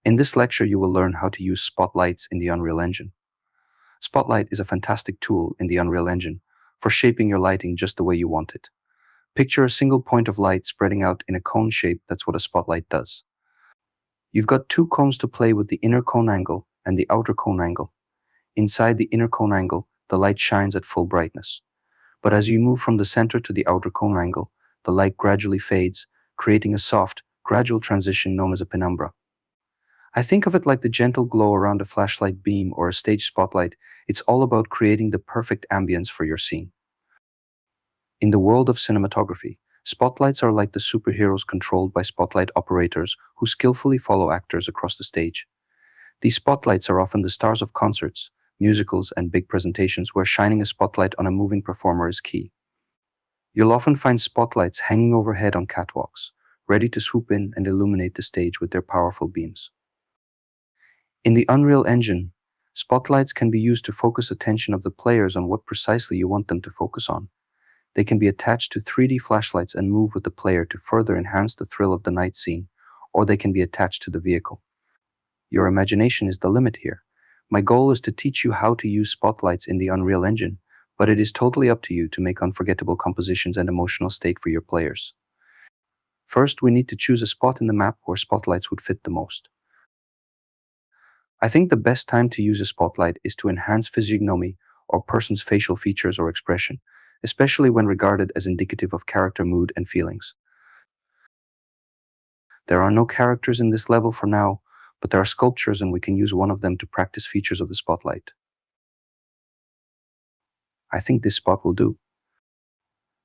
In this lecture, you will learn how to use spotlights in the Unreal Engine. Spotlight is a fantastic tool in the Unreal Engine for shaping your lighting just the way you want it. Picture a single point of light spreading out in a cone shape. That's what a spotlight does. You've got two cones to play with, the inner cone angle and the outer cone angle. Inside the inner cone angle, the light shines at full brightness. But as you move from the center to the outer cone angle, the light gradually fades, creating a soft, gradual transition known as a penumbra. I think of it like the gentle glow around a flashlight beam or a stage spotlight. It's all about creating the perfect ambience for your scene. In the world of cinematography, spotlights are like the superheroes controlled by spotlight operators who skillfully follow actors across the stage. These spotlights are often the stars of concerts, musicals, and big presentations where shining a spotlight on a moving performer is key. You'll often find spotlights hanging overhead on catwalks, ready to swoop in and illuminate the stage with their powerful beams. In the Unreal Engine, spotlights can be used to focus attention of the players on what precisely you want them to focus on. They can be attached to 3D flashlights and move with the player to further enhance the thrill of the night scene, or they can be attached to the vehicle. Your imagination is the limit here. My goal is to teach you how to use spotlights in the Unreal Engine, but it is totally up to you to make unforgettable compositions and emotional state for your players. First, we need to choose a spot in the map where spotlights would fit the most. I think the best time to use a spotlight is to enhance physiognomy or person's facial features or expression, especially when regarded as indicative of character, mood, and feelings. There are no characters in this level for now, but there are sculptures and we can use one of them to practice features of the spotlight. I think this spot will do.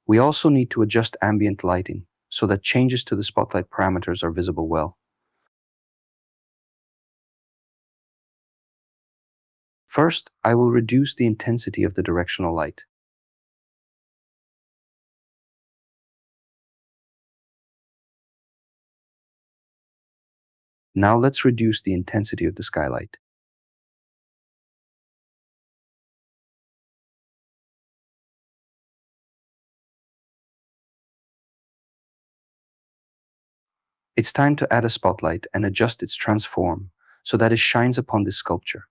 We also need to adjust ambient lighting so that changes to the spotlight parameters are visible well. First, I will reduce the intensity of the directional light. Now let's reduce the intensity of the skylight. It's time to add a spotlight and adjust its transform so that it shines upon this sculpture.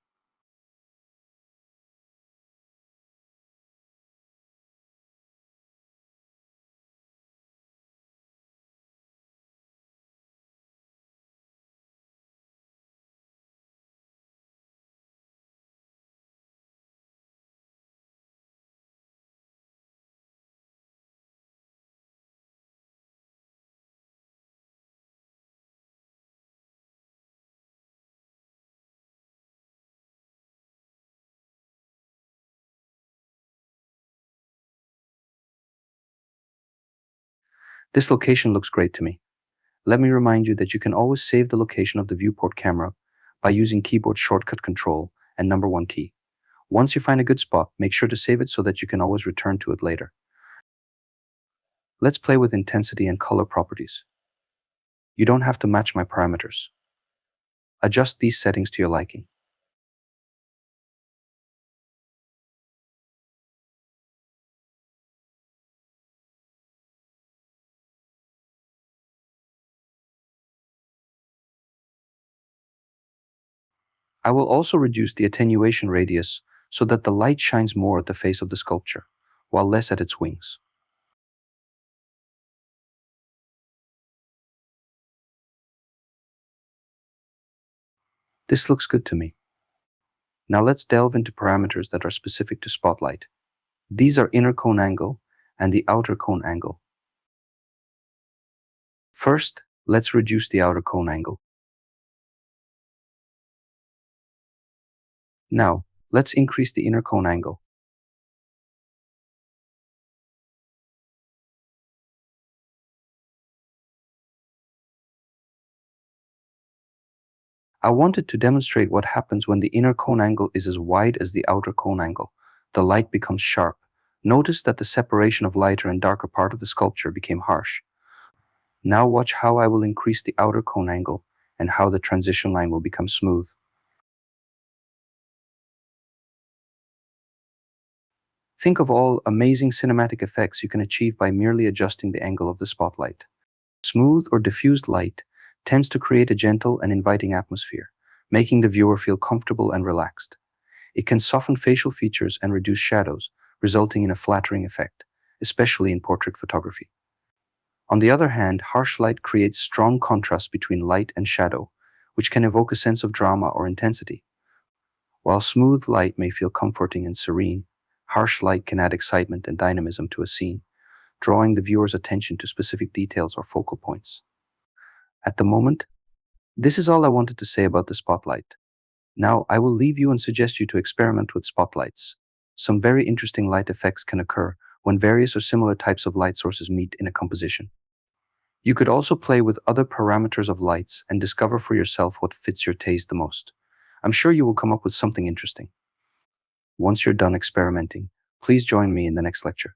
This location looks great to me. Let me remind you that you can always save the location of the viewport camera by using keyboard shortcut Control and #1 key. Once you find a good spot, make sure to save it so that you can always return to it later. Let's play with intensity and color properties. You don't have to match my parameters. Adjust these settings to your liking. I will also reduce the attenuation radius so that the light shines more at the face of the sculpture, while less at its wings. This looks good to me. Now let's delve into parameters that are specific to Spotlight. These are inner cone angle and the outer cone angle. First, let's reduce the outer cone angle. Now, let's increase the inner cone angle. I wanted to demonstrate what happens when the inner cone angle is as wide as the outer cone angle. The light becomes sharp. Notice that the separation of lighter and darker part of the sculpture became harsh. Now watch how I will increase the outer cone angle and how the transition line will become smooth. Think of all amazing cinematic effects you can achieve by merely adjusting the angle of the spotlight. Smooth or diffused light tends to create a gentle and inviting atmosphere, making the viewer feel comfortable and relaxed. It can soften facial features and reduce shadows, resulting in a flattering effect, especially in portrait photography. On the other hand, harsh light creates strong contrast between light and shadow, which can evoke a sense of drama or intensity. While smooth light may feel comforting and serene, harsh light can add excitement and dynamism to a scene, drawing the viewer's attention to specific details or focal points. At the moment, this is all I wanted to say about the spotlight. Now, I will leave you and suggest you to experiment with spotlights. Some very interesting light effects can occur when various or similar types of light sources meet in a composition. You could also play with other parameters of lights and discover for yourself what fits your taste the most. I'm sure you will come up with something interesting. Once you're done experimenting, please join me in the next lecture.